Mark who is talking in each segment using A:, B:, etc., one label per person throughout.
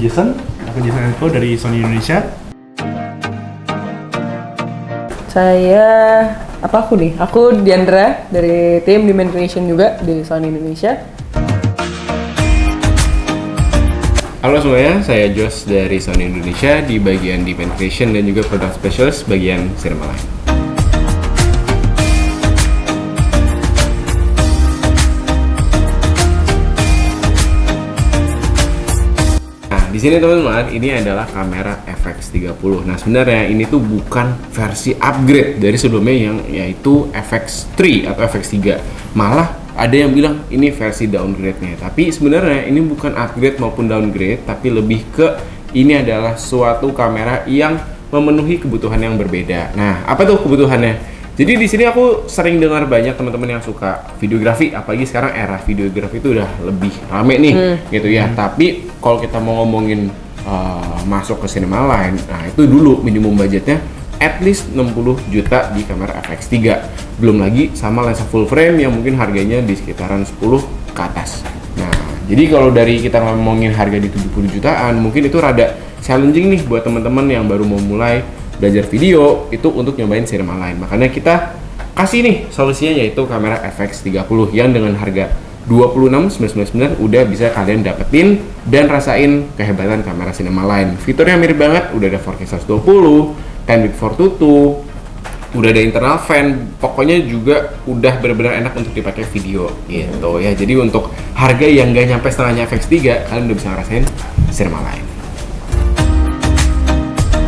A: Jason Enrico dari Sony Indonesia.
B: Aku Diandra dari tim Demand Creation juga di Sony Indonesia.
C: Halo semuanya, saya Jos dari Sony Indonesia di bagian Demand Creation dan juga Product Specialist bagian Cinema Line. Nah, di sini teman-teman, ini adalah kamera FX30. Nah, sebenarnya ini tuh bukan versi upgrade dari sebelumnya yang yaitu FX3 atau FX3. Malah ada yang bilang ini versi downgrade-nya, tapi sebenarnya ini bukan upgrade maupun downgrade, tapi lebih ke ini adalah suatu kamera yang memenuhi kebutuhan yang berbeda. Nah, apa tuh kebutuhannya? Jadi di sini aku sering dengar banyak teman-teman yang suka videografi, apalagi sekarang era videografi itu udah lebih rame nih, gitu ya. Tapi kalau kita mau ngomongin masuk ke Cinema Line, nah itu dulu minimum budgetnya at least 60 juta di kamera FX3. Belum lagi sama lensa full frame yang mungkin harganya di sekitaran 10 ke atas. Nah, jadi kalau dari kita ngomongin harga di 70 jutaan, mungkin itu rada challenging nih buat teman-teman yang baru mau mulai belajar video itu untuk nyobain Cinema Line. Makanya kita kasih nih solusinya, yaitu kamera FX30 yang dengan harga 26.999 udah bisa kalian dapetin dan rasain kehebatan kamera Cinema Line. Fiturnya mirip banget, udah ada 4K 120, 10 bit 422, udah ada internal fan, pokoknya juga udah benar-benar enak untuk dipakai video gitu ya. Jadi untuk harga yang gak nyampe setengahnya FX3, kalian udah bisa ngerasain Cinema Line.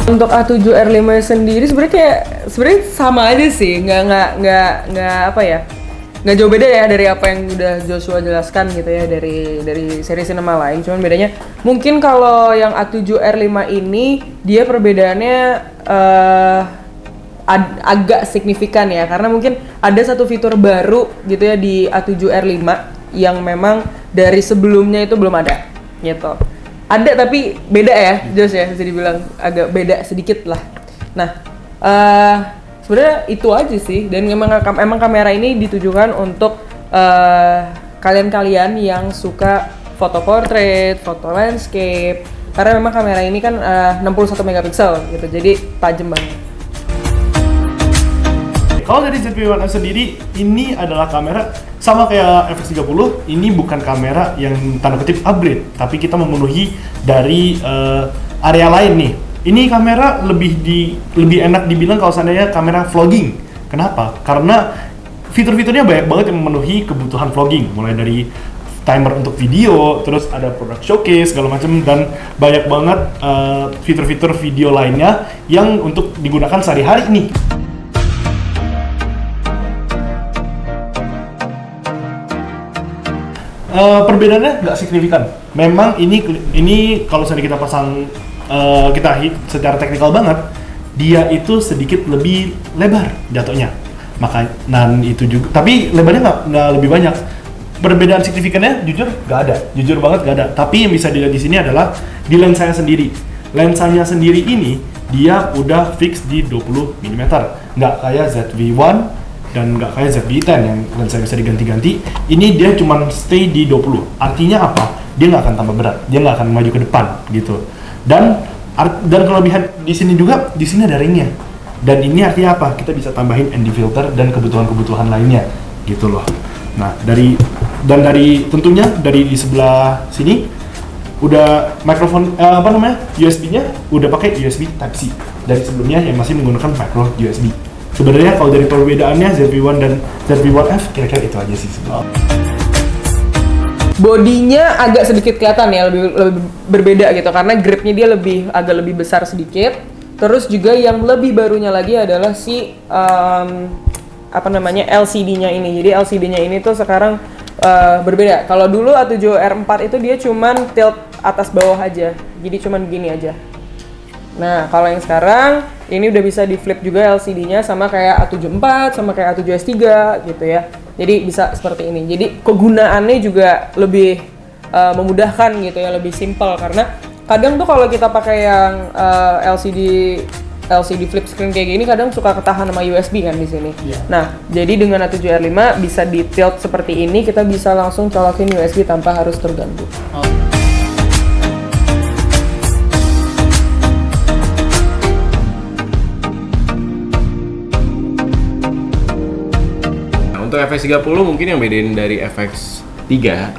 B: Untuk A7R5 sendiri sebenarnya sama aja sih, nggak jauh beda ya dari apa yang udah Joshua jelaskan gitu ya dari seri Cinema Line. Cuman bedanya mungkin kalau yang A7R5 ini dia perbedaannya agak signifikan ya, karena mungkin ada satu fitur baru gitu ya di A7R5 yang memang dari sebelumnya itu belum ada gitu. Ada tapi beda ya, Jos ya, bisa dibilang agak beda sedikit lah. Nah, sebenarnya itu aja sih, dan emang kamera ini ditujukan untuk kalian-kalian yang suka foto portrait, foto landscape, karena memang kamera ini kan 61 megapiksel gitu, jadi tajam banget.
A: Kalau dari ZV-1F sendiri, ini adalah kamera sama kayak FX30. Ini bukan kamera yang tanda kutip upgrade, tapi kita memenuhi dari area lain nih. Ini kamera lebih enak dibilang kalau seandainya kamera vlogging. Kenapa? Karena fitur-fiturnya banyak banget yang memenuhi kebutuhan vlogging, mulai dari timer untuk video, terus ada product showcase segala macam, dan banyak banget fitur-fitur video lainnya yang untuk digunakan sehari-hari nih. Perbedaannya nggak signifikan. Memang ini kalau misalnya kita pasang kita hit secara teknikal banget, dia itu sedikit lebih lebar jatuhnya. Dan itu juga, tapi lebarnya nggak lebih banyak. Perbedaan signifikannya jujur nggak ada, jujur banget nggak ada. Tapi yang bisa dilihat di sini adalah di lensanya sendiri. Lensanya sendiri ini dia udah fix di 20 mm, nggak kayak ZV-1 dan nggak kayak ZV-10 yang lensa bisa diganti-ganti. Ini dia cuma stay di 20. Artinya apa? Dia nggak akan tambah berat, dia nggak akan maju ke depan gitu. Dan kelebihan di sini juga, di sini ada ringnya. Dan ini artinya apa? Kita bisa tambahin ND filter dan kebutuhan-kebutuhan lainnya gitu loh. Nah, tentunya dari di sebelah sini udah mikrofon USB-nya udah pakai USB Type C. Dari sebelumnya yang masih menggunakan micro USB. Sebenarnya kalau dari perbedaannya ZV-1 dan ZV-1F kira-kira itu aja sih sebenarnya.
B: Bodinya agak sedikit kelihatan ya, lebih berbeda gitu, karena gripnya dia agak lebih besar sedikit. Terus juga yang lebih barunya lagi adalah si LCD-nya ini. Jadi LCD-nya ini tuh sekarang berbeda. Kalau dulu A7R4 itu dia cuman tilt atas bawah aja, jadi cuman gini aja. Nah, kalau yang sekarang ini udah bisa di flip juga LCD-nya, sama kayak A74, sama kayak A7S3 gitu ya. Jadi bisa seperti ini. Jadi kegunaannya juga lebih memudahkan gitu ya, lebih simpel, karena kadang tuh kalau kita pakai yang LCD flip screen kayak gini kadang suka ketahan sama USB kan di sini. Yeah. Nah, jadi dengan A7R5 bisa di tilt seperti ini, kita bisa langsung colokin USB tanpa harus terganggu.
C: untuk FX30 mungkin yang bedain dari FX3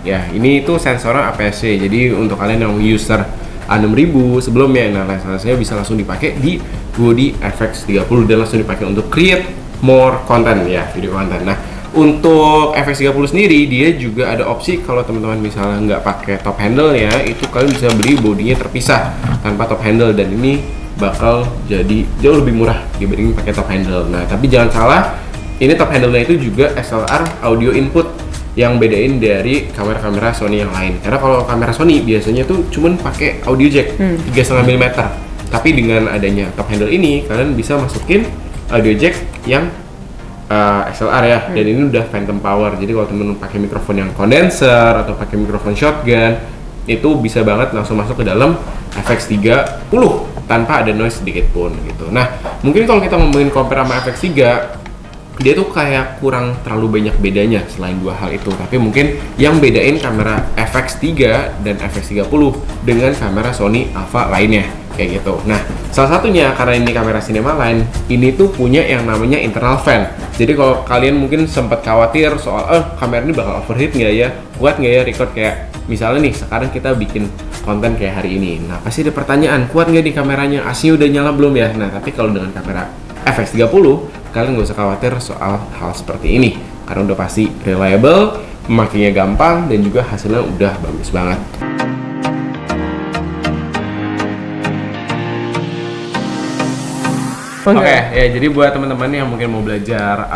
C: ya, ini itu sensornya APS-C. Jadi untuk kalian yang user A6000 sebelumnya, nah lensa-lensanya bisa langsung dipakai di body FX30 dan langsung dipakai untuk create more content ya, video content. Nah, untuk FX30 sendiri dia juga ada opsi kalau teman-teman misalnya nggak pakai top handle ya, itu kalian bisa beli bodinya terpisah tanpa top handle, dan ini bakal jadi jauh lebih murah dibanding pakai top handle. Nah, tapi jangan salah, ini top handle-nya itu juga XLR audio input yang bedain dari kamera-kamera Sony yang lain. Karena kalau kamera Sony biasanya tuh cuman pakai audio jack 3,5 mm. Tapi dengan adanya top handle ini, kalian bisa masukin audio jack yang XLR ya, dan ini udah phantom power. Jadi kalau temen pakai mikrofon yang kondenser atau pakai mikrofon shotgun, itu bisa banget langsung masuk ke dalam FX30 tanpa ada noise sedikit pun gitu. Nah, mungkin kalau kita ngomongin compare sama FX3, dia tuh kayak kurang terlalu banyak bedanya selain dua hal itu. Tapi mungkin yang bedain kamera FX3 dan FX30 dengan kamera Sony Alpha lainnya kayak gitu. Nah, salah satunya karena ini kamera cinema line, ini tuh punya yang namanya internal fan. Jadi kalau kalian mungkin sempat khawatir soal kamera ini bakal overheat nggak ya, kuat nggak ya record kayak misalnya nih sekarang kita bikin konten kayak hari ini. Nah, pasti ada pertanyaan, kuat nggak di kameranya, AC-nya udah nyala belum ya? Nah, tapi kalau dengan kamera FX30 kalian nggak usah khawatir soal hal seperti ini karena udah pasti reliable, memakainya gampang, dan juga hasilnya udah bagus banget. Oke, ya jadi buat teman-teman yang mungkin mau belajar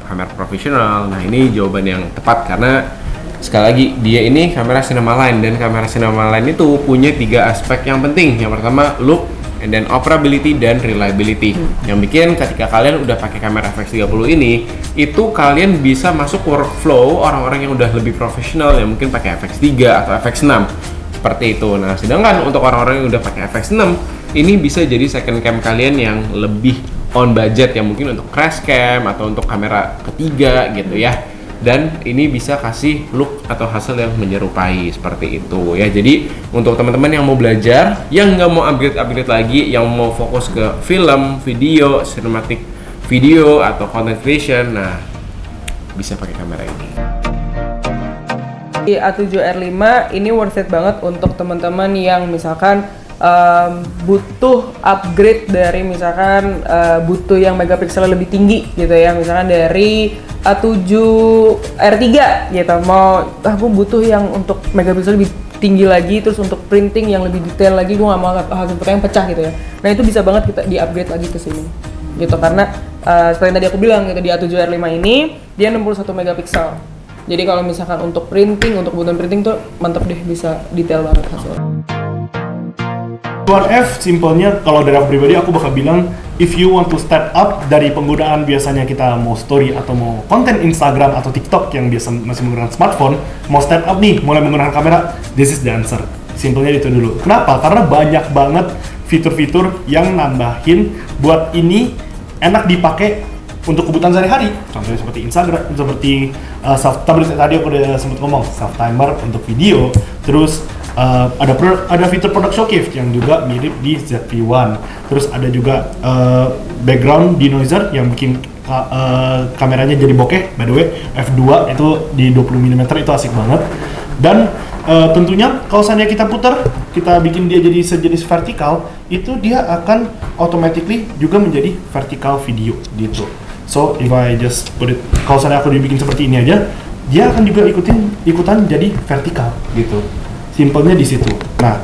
C: kamera profesional, nah ini jawaban yang tepat karena sekali lagi dia ini kamera cinema line, dan kamera cinema line itu punya 3 aspek yang penting. Yang pertama look, and then operability dan reliability. Yang bikin ketika kalian udah pakai kamera FX30 ini, itu kalian bisa masuk workflow orang-orang yang udah lebih profesional yang mungkin pakai FX3 atau FX6 seperti itu. Nah, sedangkan untuk orang-orang yang udah pakai FX6 ini bisa jadi second cam kalian yang lebih on budget, yang mungkin untuk crash cam atau untuk kamera ketiga gitu ya. Dan ini bisa kasih look atau hasil yang menyerupai seperti itu ya. Jadi untuk teman-teman yang mau belajar, yang nggak mau upgrade lagi, yang mau fokus ke film, video, cinematic video atau content creation, nah bisa pakai kamera ini.
B: Di A7R5 ini worth it banget untuk teman-teman yang misalkan butuh upgrade dari misalkan butuh yang megapikselnya lebih tinggi gitu ya, misalkan dari A7R3 gitu, mau aku butuh yang untuk megapiksel lebih tinggi lagi, terus untuk printing yang lebih detail lagi, gue nggak mau hasil foto yang pecah gitu ya. Nah itu bisa banget kita di upgrade lagi ke sini gitu, karena seperti yang tadi aku bilang gitu, di A7R5 ini dia 61 megapiksel. Jadi kalau misalkan untuk printing, untuk kebutuhan printing tuh mantep deh, bisa detail banget hasilnya.
A: One F simpelnya kalau dari aku pribadi aku bakal bilang, if you want to step up dari penggunaan biasanya kita mau story atau mau konten Instagram atau TikTok yang biasa masih menggunakan smartphone, mau step up nih mulai menggunakan kamera, this is the answer. Simpelnya itu dulu. Kenapa? Karena banyak banget fitur-fitur yang nambahin buat ini enak dipakai untuk kebutuhan sehari-hari. Contohnya seperti Instagram, seperti tadi aku udah sempat ngomong self timer untuk video, terus ada fitur product showcase yang juga mirip di ZV-1. Terus ada juga background denoiser yang bikin kameranya jadi bokeh. By the way, f2 itu di 20 mm itu asik banget. Dan tentunya kalau seandainya kita putar, kita bikin dia jadi sejenis vertikal, itu dia akan automatically juga menjadi vertical video gitu. So if I just put it, kalau seandainya aku dibikin seperti ini aja, dia akan juga ikutan jadi vertikal gitu. Simpelnya di situ. Nah,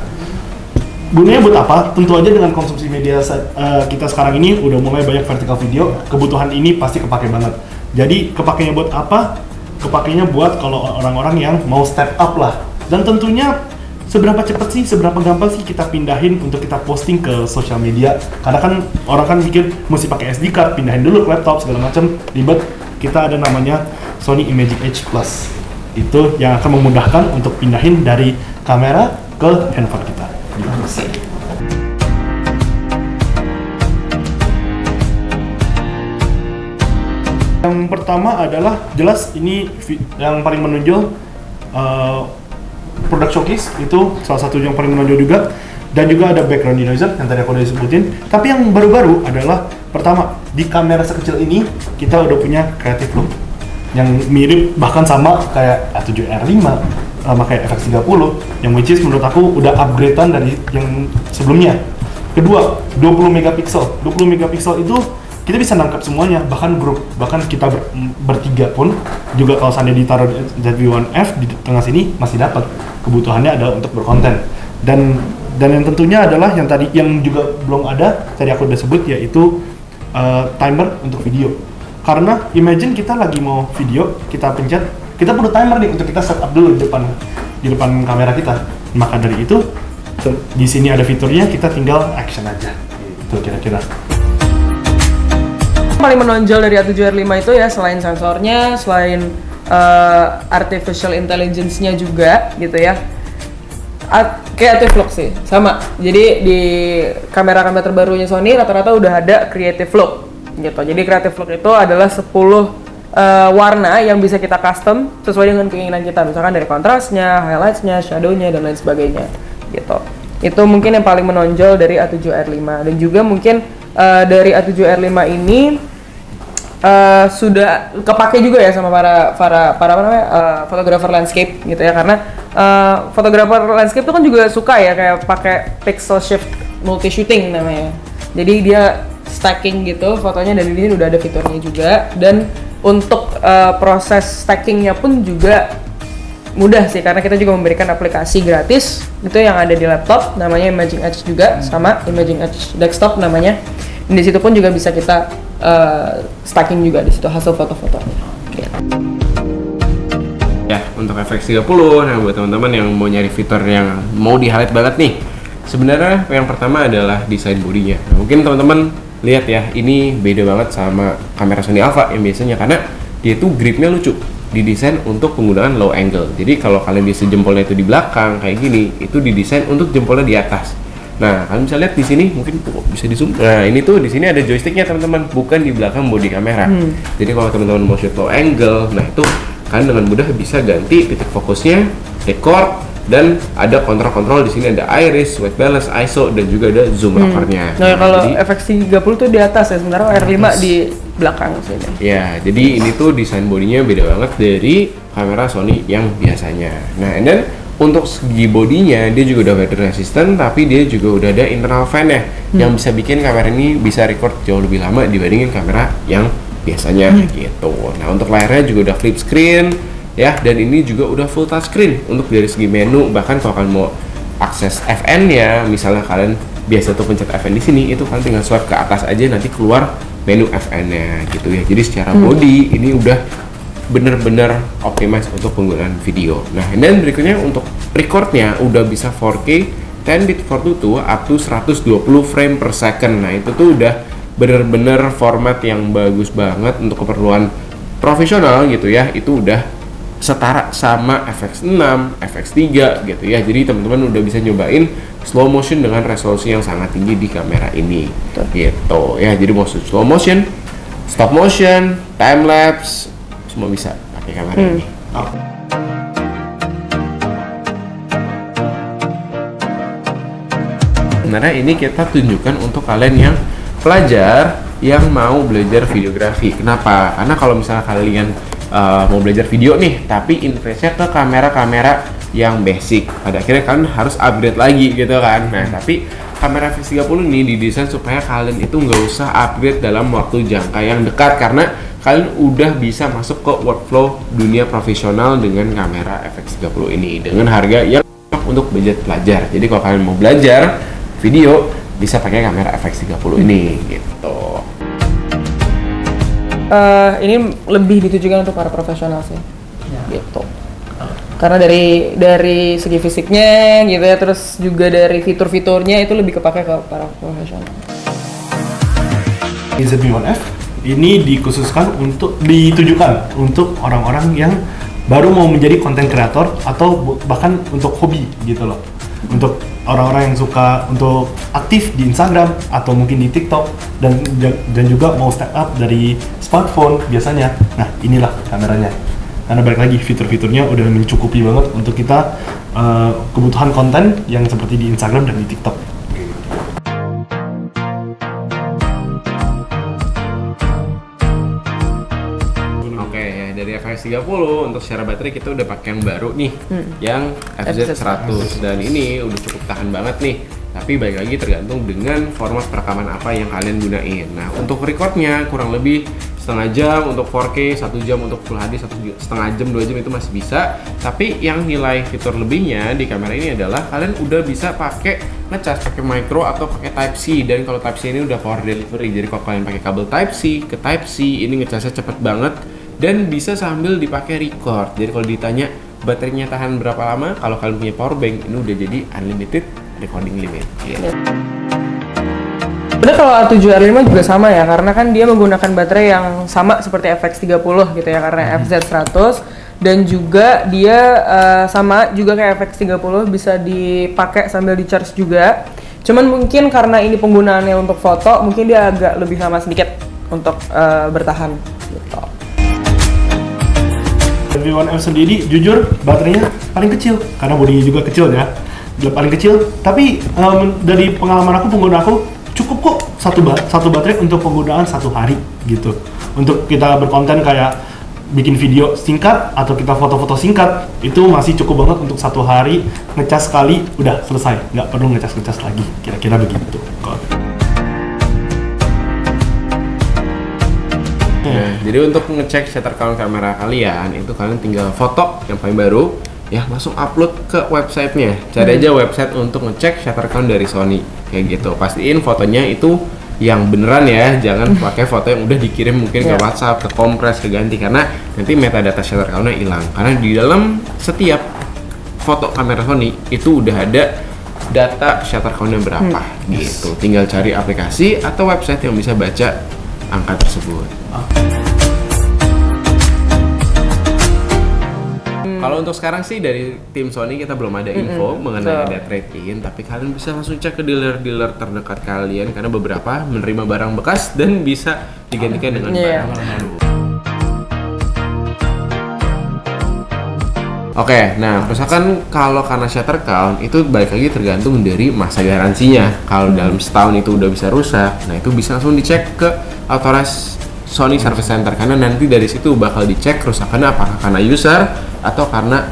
A: gunanya buat apa? Tentu aja dengan konsumsi media kita sekarang ini udah mulai banyak vertical video, kebutuhan ini pasti kepake banget. Jadi kepakainya buat apa? Kepakainya buat kalau orang-orang yang mau step up lah. Dan tentunya seberapa cepat sih, seberapa gampang sih kita pindahin untuk kita posting ke sosial media. Karena kan orang kan pikir mesti pakai SD card, pindahin dulu ke laptop segala macam, ribet. Kita ada namanya Sony Imagic Edge Plus. Itu yang akan memudahkan untuk pindahin dari kamera ke handphone kita. Yang pertama adalah jelas ini yang paling menonjol, product showcase itu salah satu yang paling menonjol juga, dan juga ada background denoiser yang tadi aku udah sebutin. Tapi yang baru-baru adalah pertama, di kamera sekecil ini kita udah punya creative look. yang mirip bahkan sama kayak A7R5 sama kayak FX30 yang which is menurut aku udah upgradean dari yang sebelumnya. Kedua, 20 megapiksel. 20 megapiksel itu kita bisa nangkap semuanya, bahkan kita bertiga pun juga kalau seandainya ditaruh ZV-1F di tengah sini masih dapat. Kebutuhannya adalah untuk berkonten. Dan yang tentunya adalah yang tadi yang juga belum ada, tadi aku udah sebut, yaitu timer untuk video. Karena imagine kita lagi mau video, kita pencet, kita perlu timer nih untuk kita setup dulu di depan kamera kita. Maka dari itu di sini ada fiturnya, kita tinggal action aja. Itu kira-kira.
B: Paling menonjol dari A7R5 itu ya selain sensornya, selain artificial intelligence-nya juga gitu ya. Creative Look sih, sama. Jadi di kamera-kamera terbarunya Sony rata-rata udah ada Creative Look gitu. Jadi Creative Look itu adalah 10 warna yang bisa kita custom sesuai dengan keinginan kita. Misalkan dari kontrasnya, highlights-nya, shadow-nya, dan lain sebagainya gitu. Itu mungkin yang paling menonjol dari A7R5. Dan juga mungkin dari A7R5 ini sudah kepake juga ya sama para apa namanya fotografer landscape gitu ya, karena fotografer landscape itu kan juga suka ya kayak pakai pixel shift multi shooting namanya. Jadi dia stacking gitu fotonya, dan ini udah ada fiturnya juga, dan untuk proses stackingnya pun juga mudah sih karena kita juga memberikan aplikasi gratis itu yang ada di laptop namanya Imaging Edge juga, sama Imaging Edge Desktop namanya. Dan di situ pun juga bisa kita stacking juga di situ hasil foto-fotonya. Gitu.
C: Ya, untuk FX30, nah buat teman-teman yang mau nyari fitur yang mau di-highlight banget nih, sebenarnya yang pertama adalah desain bodinya. Nah, mungkin teman-teman lihat ya, ini beda banget sama kamera Sony Alpha yang biasanya, karena dia tuh gripnya lucu, didesain untuk penggunaan low angle. Jadi kalau kalian bisa jempolnya itu di belakang kayak gini, itu didesain untuk jempolnya di atas. Nah, kalian bisa lihat di sini, mungkin bisa di zoom. Nah, ini tuh di sini ada joysticknya teman-teman, bukan di belakang bodi kamera. Jadi kalau teman-teman mau shoot low angle, nah itu kalian dengan mudah bisa ganti titik fokusnya, record, dan ada kontrol-kontrol di sini, ada iris, white balance, ISO, dan juga ada zoom rubbernya.
B: Nah, kalau FX30 tuh di atas ya, sementara R5 di belakang sini.
C: Ya, jadi ini tuh desain bodinya beda banget dari kamera Sony yang biasanya. Nah, and then untuk segi bodinya dia juga udah weather resistant, tapi dia juga udah ada internal fan ya, yang bisa bikin kamera ini bisa record jauh lebih lama dibandingin kamera yang biasanya gitu. Nah, untuk layarnya juga udah flip screen ya, dan ini juga udah full touch screen untuk dari segi menu. Bahkan kalau kalian mau akses FN-nya, misalnya kalian biasa tuh pencet FN di sini, itu kalian tinggal swipe ke atas aja, nanti keluar menu FN-nya gitu ya. Jadi secara body ini udah bener-bener optimize untuk penggunaan video. Nah, dan berikutnya untuk recordnya udah bisa 4K 10-bit 422 up to 120 frame per second. Nah, itu tuh udah bener-bener format yang bagus banget untuk keperluan profesional gitu ya. Itu udah setara sama FX6, FX3 gitu ya. Jadi teman-teman udah bisa nyobain slow motion dengan resolusi yang sangat tinggi di kamera ini. Gitu ya. Jadi mau slow motion, stop motion, time lapse, semua bisa pakai kamera ini. Sebenarnya ini kita tunjukkan untuk kalian yang pelajar yang mau belajar videografi. Kenapa? Karena kalau misalnya kalian mau belajar video nih, tapi investnya ke kamera-kamera yang basic, pada akhirnya kalian harus upgrade lagi gitu kan. Nah, tapi kamera FX30 ini didesain supaya kalian itu nggak usah upgrade dalam waktu jangka yang dekat, karena kalian udah bisa masuk ke workflow dunia profesional dengan kamera FX30 ini dengan harga yang untuk budget pelajar. Jadi kalau kalian mau belajar video bisa pakai kamera FX30 ini gitu.
B: Ini lebih ditujukan untuk para profesional sih, gitu. Karena dari segi fisiknya gitu ya, terus juga dari fitur-fiturnya itu lebih kepake ke para profesional.
A: ZV-1F ini ditujukan untuk orang-orang yang baru mau menjadi konten kreator atau bahkan untuk hobi gitu loh. Untuk orang-orang yang suka untuk aktif di Instagram atau mungkin di TikTok dan juga mau step up dari smartphone biasanya. Nah, inilah kameranya. Karena balik lagi fitur-fiturnya udah mencukupi banget untuk kita kebutuhan konten yang seperti di Instagram dan di TikTok.
C: dari FX30 untuk secara baterai kita udah pakai yang baru nih, yang FZ100, dan ini udah cukup tahan banget nih. Tapi balik lagi tergantung dengan format perekaman apa yang kalian gunain. Nah, untuk recordnya kurang lebih setengah jam untuk 4K, 1 jam untuk Full HD, setengah jam, 2 jam itu masih bisa. Tapi yang nilai fitur lebihnya di kamera ini adalah kalian udah bisa pakai ngecas pakai micro atau pakai Type C. Dan kalau Type C ini udah power delivery, jadi kalau kalian pakai kabel Type C ke Type C, ini ngecasnya cepet banget dan bisa sambil dipakai record. Jadi kalau ditanya baterainya tahan berapa lama, kalau kalian punya power bank, ini udah jadi unlimited recording limit.
B: Sebenarnya kalau A7R5 juga sama ya, karena kan dia menggunakan baterai yang sama seperti FX30 gitu ya, karena FZ100, dan juga dia sama juga kayak FX30 bisa dipakai sambil di charge juga. Cuman mungkin karena ini penggunaannya untuk foto, mungkin dia agak lebih lama sedikit untuk bertahan gitu.
A: V1M sendiri jujur baterainya paling kecil karena bodinya juga kecil ya, paling kecil. Tapi dari pengalaman aku, pengguna aku cukup kok satu baterai untuk penggunaan 1 hari gitu. Untuk kita berkonten kayak bikin video singkat atau kita foto-foto singkat, itu masih cukup banget untuk 1 hari, ngecas sekali udah selesai, nggak perlu ngecas lagi, kira-kira begitu.
C: Nah, jadi untuk ngecek shutter count kamera kalian, itu kalian tinggal foto yang paling baru, ya langsung upload ke websitenya. Cari aja website untuk ngecek shutter count dari Sony, kayak gitu. Pastiin fotonya itu yang beneran ya, jangan pakai foto yang udah dikirim mungkin ke WhatsApp, ke kompres, ke ganti, karena nanti metadata shutter count-nya hilang. Karena di dalam setiap foto kamera Sony itu udah ada data shutter count-nya berapa, gitu. Tinggal cari aplikasi atau website yang bisa baca angka tersebut. Kalau untuk sekarang sih dari tim Sony kita belum ada info mengenai ada trade-in, tapi kalian bisa langsung cek ke dealer-dealer terdekat kalian karena beberapa menerima barang bekas dan bisa digantikan dengan barang baru. Oke, nah misalkan kalau karena shutter count itu balik lagi tergantung dari masa garansinya. Kalau dalam setahun itu udah bisa rusak, nah itu bisa langsung dicek ke authorized Sony Service Center, karena nanti dari situ bakal dicek kerusakannya apakah karena user atau karena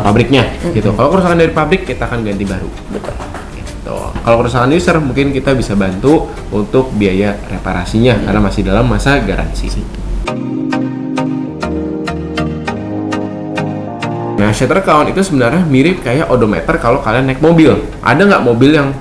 C: pabriknya gitu. Kalau kerusakan dari pabrik kita akan ganti baru.
B: Betul.
C: Gitu. Kalau kerusakan user mungkin kita bisa bantu untuk biaya reparasinya karena masih dalam masa garansi. Nah, shutter count itu sebenarnya mirip kayak odometer kalau kalian naik mobil. Ada nggak mobil yang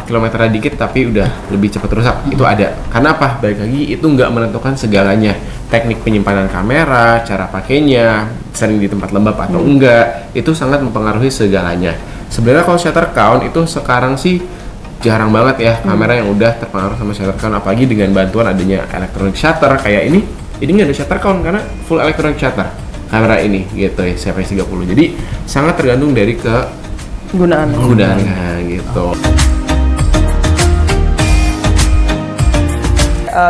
C: kilometernya dikit tapi udah lebih cepat rusak? Itu ada. Karena apa? Balik lagi itu nggak menentukan segalanya. Teknik penyimpanan kamera, cara pakainya, sering di tempat lembab atau enggak, itu sangat mempengaruhi segalanya. Sebenarnya kalau shutter count itu sekarang sih jarang banget ya kamera yang udah terpengaruh sama shutter count, apalagi dengan bantuan adanya electronic shutter kayak ini nggak ada shutter count karena full electronic shutter kamera ini gitu ya, FX30. Jadi sangat tergantung dari kegunaannya gitu.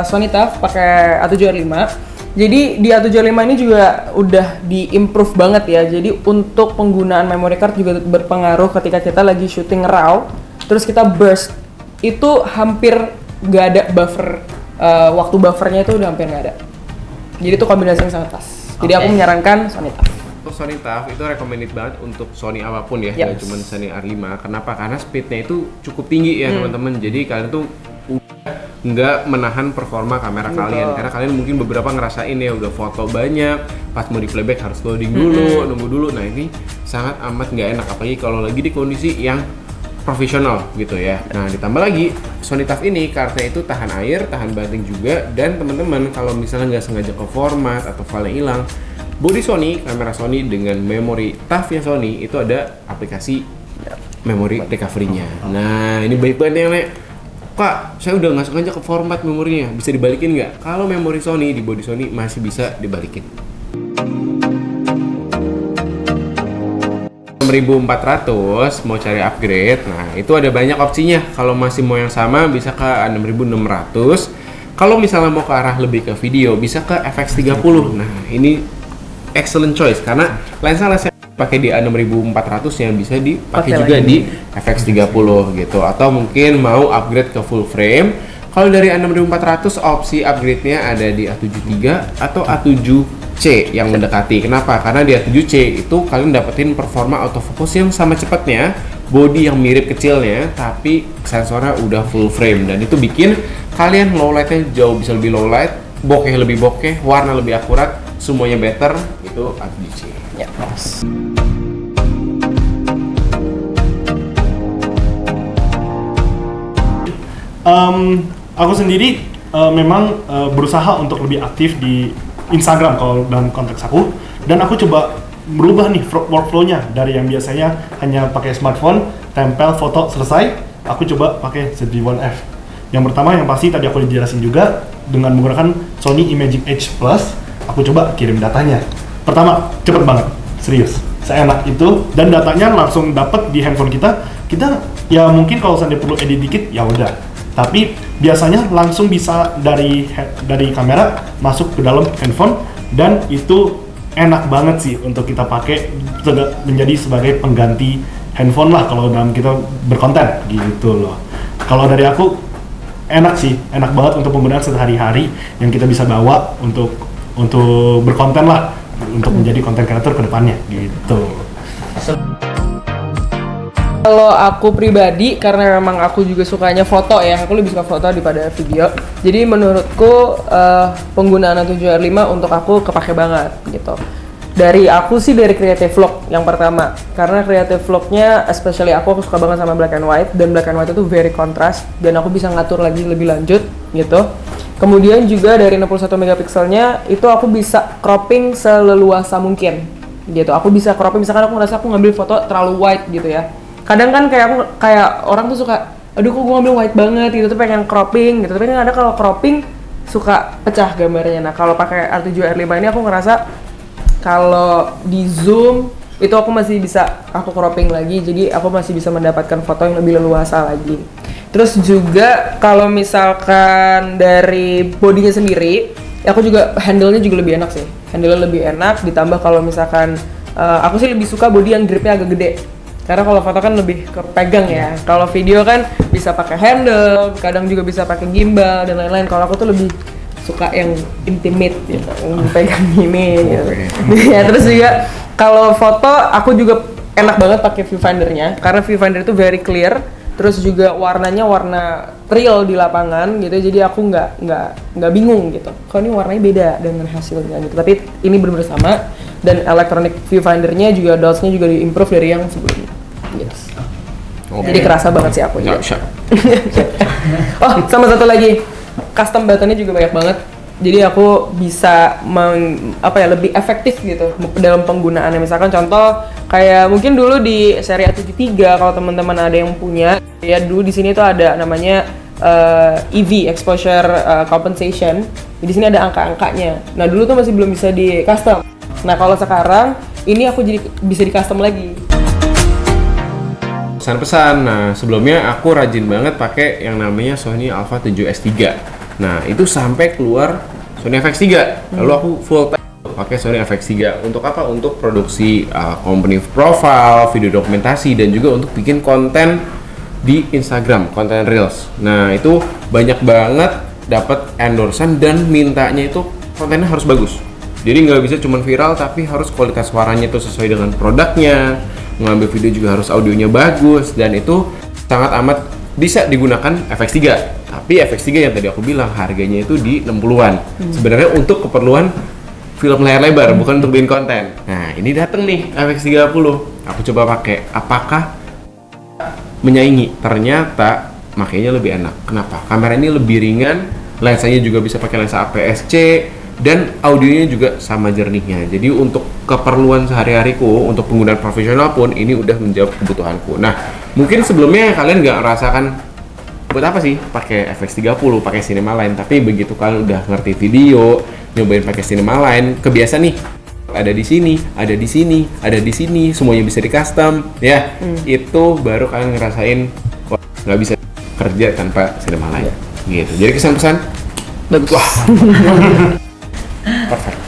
B: Sony TAF pakai A7R5. Jadi di A7R5 ini juga udah di-improve banget ya. Jadi untuk penggunaan memory card juga berpengaruh ketika kita lagi syuting RAW, terus kita burst, itu hampir nggak ada buffer, waktu buffernya itu udah hampir nggak ada. Jadi itu kombinasi yang sangat pas. Jadi aku menyarankan Sony TAF.
C: Untuk Sony TAF itu recommended banget untuk Sony apapun ya, nggak cuma Sony R5. Kenapa? Karena speednya itu cukup tinggi ya teman-teman. Jadi kalian tuh nggak menahan performa kamera kalian, karena kalian mungkin beberapa ngerasain ya udah foto banyak, pas mau di playback harus loading dulu, nunggu dulu. Nah ini sangat amat nggak enak, apalagi kalau lagi di kondisi yang profesional gitu ya. Nah ditambah lagi Sony TAF ini karena itu tahan air, tahan banting juga, dan teman-teman kalau misalnya nggak sengaja ke format atau file hilang, body Sony, kamera Sony dengan memori TAF-nya Sony itu ada aplikasi memory recovery-nya. Nah ini baik banget ya, Nek. Kak, saya udah nggak sengaja ke format memorinya, bisa dibalikin nggak? Kalau memori Sony di body Sony masih bisa dibalikin. 6400 mau cari upgrade, nah itu ada banyak opsinya. Kalau masih mau yang sama bisa ke 6600. Kalau misalnya mau ke arah lebih ke video bisa ke FX30. Nah ini excellent choice karena lensa pakai di A6400 yang bisa dipakai juga di FX30 gitu, atau mungkin mau upgrade ke full frame. Kalau dari A6400 opsi upgrade-nya ada di A7 III atau A7 A7C yang mendekati. Kenapa? Karena di A7C itu kalian dapetin performa autofocus yang sama cepatnya, body yang mirip kecilnya, tapi sensornya udah full frame, dan itu bikin kalian low lightnya jauh bisa lebih low light, bokeh lebih bokeh, warna lebih akurat, semuanya better. Itu A7C.
B: Ya.
A: Aku sendiri memang berusaha untuk lebih aktif di Instagram kalau dalam konteks aku, dan aku coba berubah nih workflow-nya dari yang biasanya hanya pakai smartphone, tempel foto selesai, aku coba pakai ZV-1F. Yang pertama yang pasti tadi aku dijelasin juga, dengan menggunakan Sony Imaging H Plus, aku coba kirim datanya. Pertama, cepet banget, serius, seenak itu, dan datanya langsung dapet di handphone kita. Kita ya mungkin kalau seandainya perlu edit dikit ya udah, tapi biasanya langsung bisa dari kamera masuk ke dalam handphone, dan itu enak banget sih untuk kita pakai menjadi sebagai pengganti handphone lah kalau dalam kita berkonten gitu loh. Kalau dari aku enak sih, enak banget untuk penggunaan sehari-hari yang kita bisa bawa untuk berkonten lah, untuk menjadi konten kreator ke depannya gitu.
B: Kalau aku pribadi, karena memang aku juga sukanya foto ya, aku lebih suka foto daripada video. Jadi menurutku penggunaan A7R5 untuk aku kepake banget gitu. Dari aku sih dari creative vlog yang pertama, karena creative vlognya especially aku suka banget sama black and white, dan black and white itu very contrast, dan aku bisa ngatur lagi lebih lanjut gitu. Kemudian juga dari 61 megapikselnya itu aku bisa cropping seleluasa mungkin gitu. Aku bisa cropping, misalkan aku ngerasa aku ngambil foto terlalu wide gitu ya. Kadang kan kayak orang tuh suka, aduh kok gue ngambil white banget gitu, tuh pengen cropping gitu. Tapi kan ada kalau cropping suka pecah gambarnya. Nah kalau pakai R7R5 ini aku ngerasa kalau di zoom itu aku masih bisa aku cropping lagi, jadi aku masih bisa mendapatkan foto yang lebih leluasa lagi. Terus juga kalau misalkan dari bodinya sendiri, aku juga handle-nya juga lebih enak sih. Handle-nya lebih enak, ditambah kalau misalkan aku sih lebih suka body yang gripnya agak gede. Karena kalau foto kan lebih kepegang ya. Kalau video kan bisa pakai handle, kadang juga bisa pakai gimbal dan lain-lain. Kalau aku tuh lebih suka yang intimate gitu, yang pegang ini gitu. Ya terus juga kalau foto aku juga enak banget pakai viewfinder-nya, karena viewfinder itu very clear. Terus juga warnanya warna real di lapangan gitu, jadi aku nggak bingung gitu. Kalau ini warnanya beda dengan hasilnya gitu. Tapi ini benar-benar sama, dan electronic viewfinder-nya juga dots-nya juga di-improve dari yang sebelumnya. Yes.
C: Okay.
B: Jadi kerasa banget sih aku.
C: Siap.
B: Oh, sama satu lagi, custom button-nya juga banyak banget. Jadi aku bisa lebih efektif gitu dalam penggunaannya. Misalkan contoh kayak mungkin dulu di seri A73 kalau teman-teman ada yang punya, ya dulu di sini tuh ada namanya EV exposure compensation. Di sini ada angka-angkanya. Nah dulu tuh masih belum bisa di custom. Nah kalau sekarang ini aku jadi bisa di custom lagi.
C: Pesan-pesan. Nah, sebelumnya aku rajin banget pakai yang namanya Sony Alpha 7S3. Nah, itu sampai keluar Sony FX3. Lalu aku full time pakai Sony FX3. Untuk apa? Untuk produksi company profile, video dokumentasi, dan juga untuk bikin konten di Instagram, konten Reels. Nah, itu banyak banget dapat endorsean, dan mintanya itu kontennya harus bagus. Jadi nggak bisa cuma viral, tapi harus kualitas suaranya itu sesuai dengan produknya. Ngambil video juga harus audionya bagus, dan itu sangat amat bisa digunakan FX3. Tapi FX3 yang tadi aku bilang harganya itu di 60-an. Sebenarnya untuk keperluan film layar lebar, bukan untuk bikin konten. Nah, ini dateng nih FX30. Aku coba pakai. Apakah menyaingi? Ternyata makanya lebih enak. Kenapa? Kamera ini lebih ringan, lensanya juga bisa pakai lensa APS-C, dan audionya juga sama jernihnya. Jadi untuk keperluan sehari-hariku, untuk penggunaan profesional pun ini udah menjawab kebutuhanku. Nah, mungkin sebelumnya kalian nggak merasakan buat apa sih pakai FX30, pakai Cinema Line, tapi begitu kalian udah ngerti video, nyobain pakai Cinema Line, kebiasa nih ada di sini, ada di sini, ada di sini, semuanya bisa di custom ya. Itu baru kalian ngerasain kok nggak bisa kerja tanpa Cinema Line gitu. Jadi kesan-pesan
B: Bagus.
C: Wah. Perfect.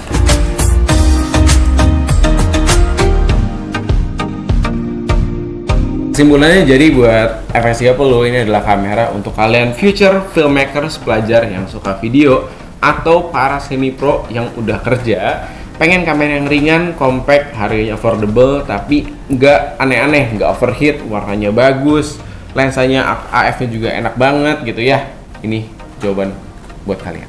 C: Kesimpulannya jadi buat FX30 ini adalah kamera untuk kalian future filmmakers, pelajar yang suka video, atau para semi pro yang udah kerja pengen kamera yang ringan, compact, harganya affordable, tapi nggak aneh-aneh, nggak overheat, warnanya bagus, lensanya AF-nya juga enak banget gitu ya. Ini jawaban buat kalian.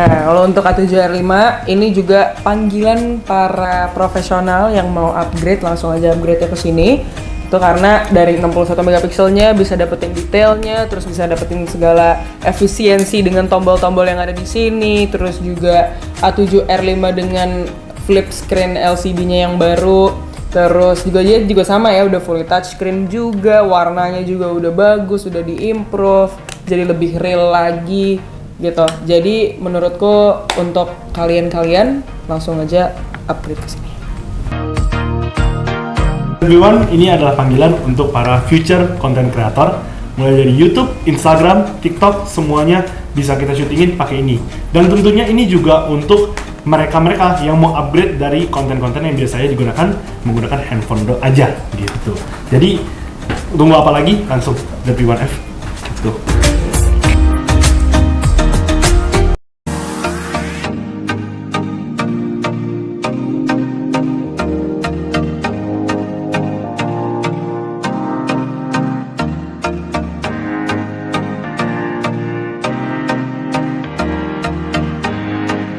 B: Nah, kalau untuk A7R5 ini juga panggilan para profesional yang mau upgrade, langsung aja upgrade ke sini. Itu karena dari 61 megapikselnya bisa dapetin detailnya, terus bisa dapetin segala efisiensi dengan tombol-tombol yang ada di sini, terus juga A7R5 dengan flip screen LCD-nya yang baru, terus juga dia juga sama ya, udah fully touchscreen juga, warnanya juga udah bagus, udah di-improve, jadi lebih real lagi gitu. Jadi menurutku untuk kalian-kalian langsung aja upgrade ke sini.
A: Everyone, ini adalah panggilan untuk para future content creator, mulai dari YouTube, Instagram, TikTok, semuanya bisa kita syutingin pakai ini. Dan tentunya ini juga untuk mereka-mereka yang mau upgrade dari konten-konten yang biasanya digunakan menggunakan handphone aja gitu. Jadi tunggu apa lagi? Langsung The P1F. Let's go.